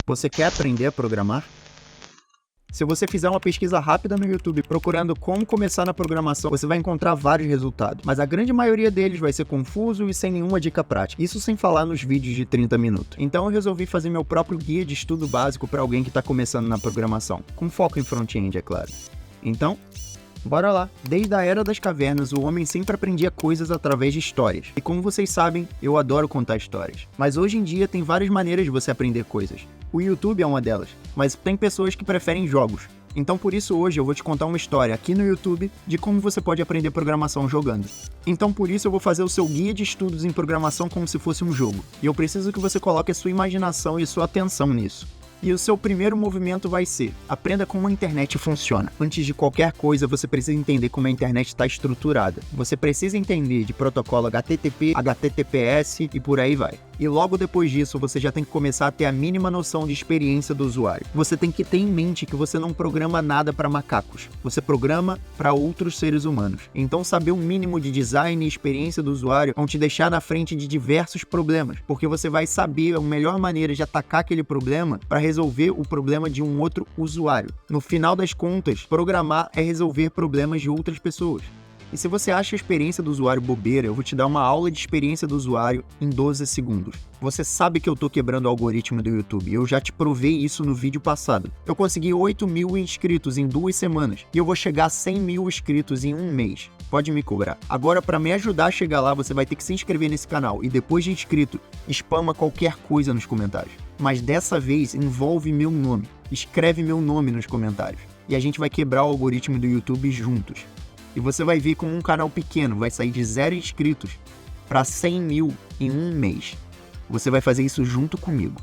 Você quer aprender a programar? Se você fizer uma pesquisa rápida no YouTube procurando como começar na programação, você vai encontrar vários resultados, mas a grande maioria deles vai ser confuso e sem nenhuma dica prática. Isso sem falar nos vídeos de 30 minutos. Então eu resolvi fazer meu próprio guia de estudo básico para alguém que está começando na programação, com foco em front-end, é claro. Então, bora lá! Desde a Era das Cavernas, o homem sempre aprendia coisas através de histórias. E como vocês sabem, eu adoro contar histórias. Mas hoje em dia tem várias maneiras de você aprender coisas. O YouTube é uma delas, mas tem pessoas que preferem jogos. Então por isso hoje eu vou te contar uma história aqui no YouTube de como você pode aprender programação jogando. Então por isso eu vou fazer o seu guia de estudos em programação como se fosse um jogo. E eu preciso que você coloque a sua imaginação e sua atenção nisso. E o seu primeiro movimento vai ser: aprenda como a internet funciona. Antes de qualquer coisa, você precisa entender como a internet está estruturada. Você precisa entender de protocolo HTTP, HTTPS e por aí vai. E logo depois disso, você já tem que começar a ter a mínima noção de experiência do usuário. Você tem que ter em mente que você não programa nada para macacos. Você programa para outros seres humanos. Então saber um mínimo de design e experiência do usuário vão te deixar na frente de diversos problemas, porque você vai saber a melhor maneira de atacar aquele problema para resolver o problema de um outro usuário. No final das contas, programar é resolver problemas de outras pessoas. E se você acha a experiência do usuário bobeira, eu vou te dar uma aula de experiência do usuário em 12 segundos. Você sabe que eu tô quebrando o algoritmo do YouTube, eu já te provei isso no vídeo passado. Eu consegui 8.000 inscritos em 2 semanas, e eu vou chegar a 100.000 inscritos em um mês. Pode me cobrar. Agora, para me ajudar a chegar lá, você vai ter que se inscrever nesse canal, e depois de inscrito, spama qualquer coisa nos comentários. Mas dessa vez, envolve meu nome. Escreve meu nome nos comentários. E a gente vai quebrar o algoritmo do YouTube juntos. E você vai ver como um canal pequeno vai sair de 0 inscritos para 100.000 em um mês. Você vai fazer isso junto comigo.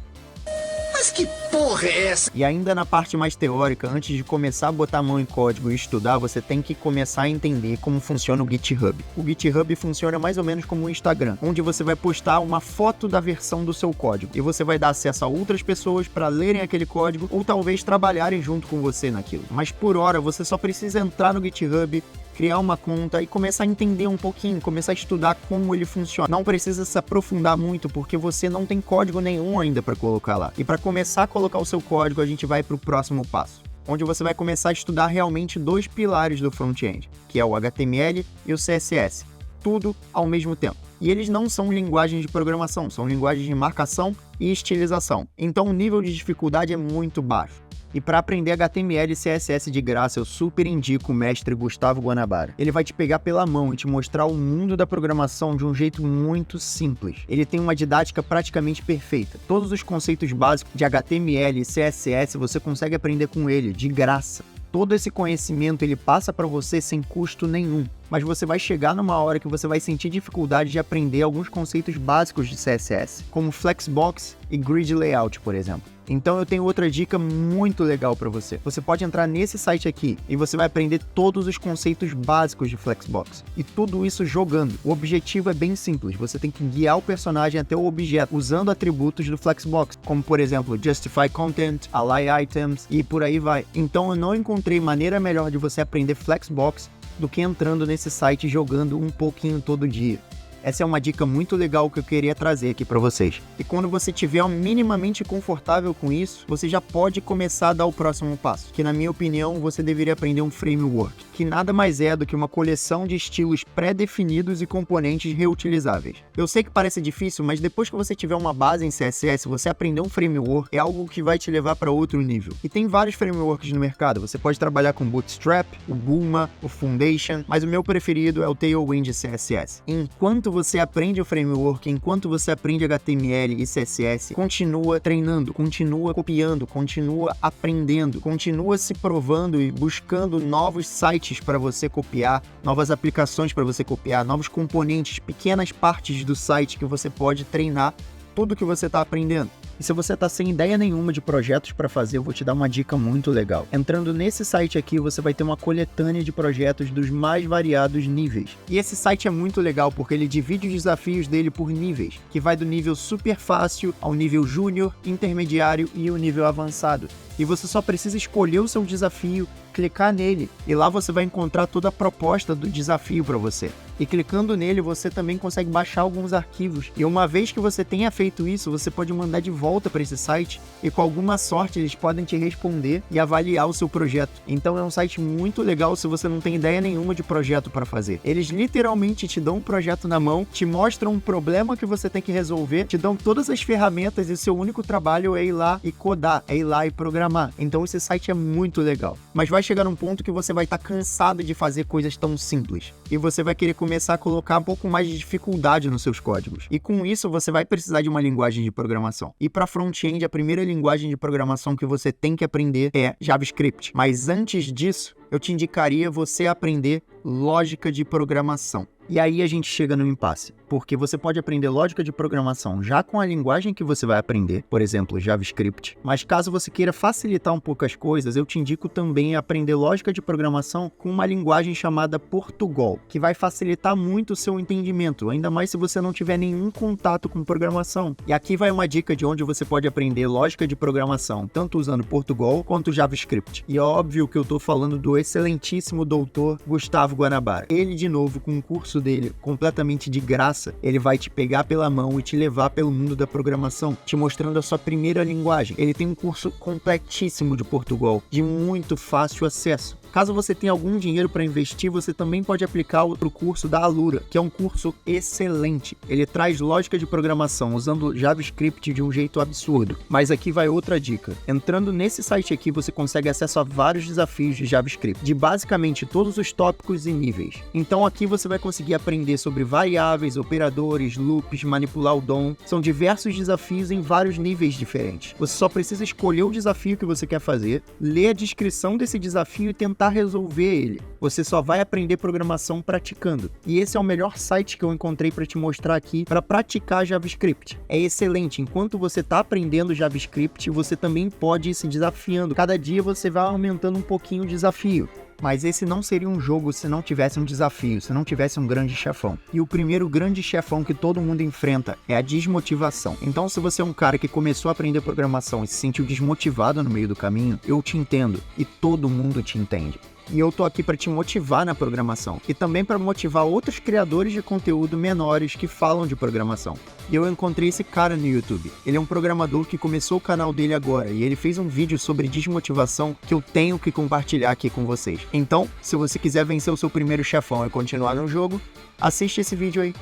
Mas que porra é essa? E ainda na parte mais teórica, antes de começar a botar a mão em código e estudar, você tem que começar a entender como funciona o GitHub. O GitHub funciona mais ou menos como o Instagram, onde você vai postar uma foto da versão do seu código. E você vai dar acesso a outras pessoas para lerem aquele código ou talvez trabalharem junto com você naquilo. Mas por hora, você só precisa entrar no GitHub, criar uma conta e começar a entender um pouquinho, começar a estudar como ele funciona. Não precisa se aprofundar muito, porque você não tem código nenhum ainda para colocar lá. E para começar a colocar o seu código, a gente vai para o próximo passo, onde você vai começar a estudar realmente 2 pilares do front-end, que é o HTML e o CSS. Tudo ao mesmo tempo. E eles não são linguagens de programação, são linguagens de marcação e estilização. Então o nível de dificuldade é muito baixo. E para aprender HTML e CSS de graça, eu super indico o mestre Gustavo Guanabara. Ele vai te pegar pela mão e te mostrar o mundo da programação de um jeito muito simples. Ele tem uma didática praticamente perfeita. Todos os conceitos básicos de HTML e CSS você consegue aprender com ele, de graça. Todo esse conhecimento ele passa para você sem custo nenhum. Mas você vai chegar numa hora que você vai sentir dificuldade de aprender alguns conceitos básicos de CSS, como Flexbox e Grid Layout, por exemplo. Então eu tenho outra dica muito legal para você. Você pode entrar nesse site aqui e você vai aprender todos os conceitos básicos de Flexbox. E tudo isso jogando. O objetivo é bem simples. Você tem que guiar o personagem até o objeto usando atributos do Flexbox, como por exemplo Justify Content, Align Items e por aí vai. Então eu não encontrei maneira melhor de você aprender Flexbox do que entrando nesse site e jogando um pouquinho todo dia. Essa é uma dica muito legal que eu queria trazer aqui para vocês. E quando você estiver minimamente confortável com isso, você já pode começar a dar o próximo passo, que na minha opinião você deveria aprender um framework, que nada mais é do que uma coleção de estilos pré-definidos e componentes reutilizáveis. Eu sei que parece difícil, mas depois que você tiver uma base em CSS, você aprender um framework é algo que vai te levar para outro nível. E tem vários frameworks no mercado. Você pode trabalhar com Bootstrap, o Bulma, o Foundation, mas o meu preferido é o Tailwind CSS. Enquanto você aprende o framework, enquanto você aprende HTML e CSS, continua treinando, continua copiando, continua aprendendo, continua se provando e buscando novos sites para você copiar, novas aplicações para você copiar, novos componentes, pequenas partes do site que você pode treinar tudo que você está aprendendo. E se você está sem ideia nenhuma de projetos para fazer, eu vou te dar uma dica muito legal. Entrando nesse site aqui, você vai ter uma coletânea de projetos dos mais variados níveis. E esse site é muito legal porque ele divide os desafios dele por níveis, que vai do nível super fácil ao nível júnior, intermediário e o nível avançado. e você só precisa escolher o seu desafio, clicar nele, e lá você vai encontrar toda a proposta do desafio para você. E clicando nele, você também consegue baixar alguns arquivos. E uma vez que você tenha feito isso, você pode mandar de volta para esse site e com alguma sorte eles podem te responder e avaliar o seu projeto. Então é um site muito legal se você não tem ideia nenhuma de projeto para fazer. Eles literalmente te dão um projeto na mão, te mostram um problema que você tem que resolver, te dão todas as ferramentas e seu único trabalho é ir lá e codar, é ir lá e programar. Então esse site é muito legal. Mas vai chegar num ponto que você vai estar cansado de fazer coisas tão simples. E você vai querer começar a colocar um pouco mais de dificuldade nos seus códigos. E com isso, você vai precisar de uma linguagem de programação. E para front-end, a primeira linguagem de programação que você tem que aprender é JavaScript. Mas antes disso, eu te indicaria você aprender lógica de programação. E aí a gente chega no impasse, porque você pode aprender lógica de programação já com a linguagem que você vai aprender, por exemplo, JavaScript, mas caso você queira facilitar um pouco as coisas, eu te indico também aprender lógica de programação com uma linguagem chamada Portugal, que vai facilitar muito o seu entendimento, ainda mais se você não tiver nenhum contato com programação. E aqui vai uma dica de onde você pode aprender lógica de programação, tanto usando Portugal quanto JavaScript. E é óbvio que eu estou falando do excelentíssimo doutor Gustavo Guanabara. Ele, de novo, com um curso dele completamente de graça, ele vai te pegar pela mão e te levar pelo mundo da programação, te mostrando a sua primeira linguagem. Ele tem um curso completíssimo de Portugal, de muito fácil acesso. Caso você tenha algum dinheiro para investir, você também pode aplicar outro curso da Alura, que é um curso excelente. Ele traz lógica de programação usando JavaScript de um jeito absurdo. Mas aqui vai outra dica. Entrando nesse site aqui, você consegue acesso a vários desafios de JavaScript, de basicamente todos os tópicos e níveis. Então aqui você vai conseguir aprender sobre variáveis, operadores, loops, manipular o DOM. São diversos desafios em vários níveis diferentes. Você só precisa escolher o desafio que você quer fazer, ler a descrição desse desafio e tentar resolver ele. Você só vai aprender programação praticando. E esse é o melhor site que eu encontrei para te mostrar aqui para praticar JavaScript. É excelente. Enquanto você está aprendendo JavaScript, você também pode ir se desafiando. Cada dia você vai aumentando um pouquinho o desafio. Mas esse não seria um jogo se não tivesse um desafio, se não tivesse um grande chefão. E o primeiro grande chefão que todo mundo enfrenta é a desmotivação. Então, se você é um cara que começou a aprender programação e se sentiu desmotivado no meio do caminho, eu te entendo e todo mundo te entende. E eu tô aqui para te motivar na programação e também para motivar outros criadores de conteúdo menores que falam de programação. E eu encontrei esse cara no YouTube. Ele é um programador que começou o canal dele agora e ele fez um vídeo sobre desmotivação que eu tenho que compartilhar aqui com vocês. Então, se você quiser vencer o seu primeiro chefão e continuar no jogo, assiste esse vídeo aí.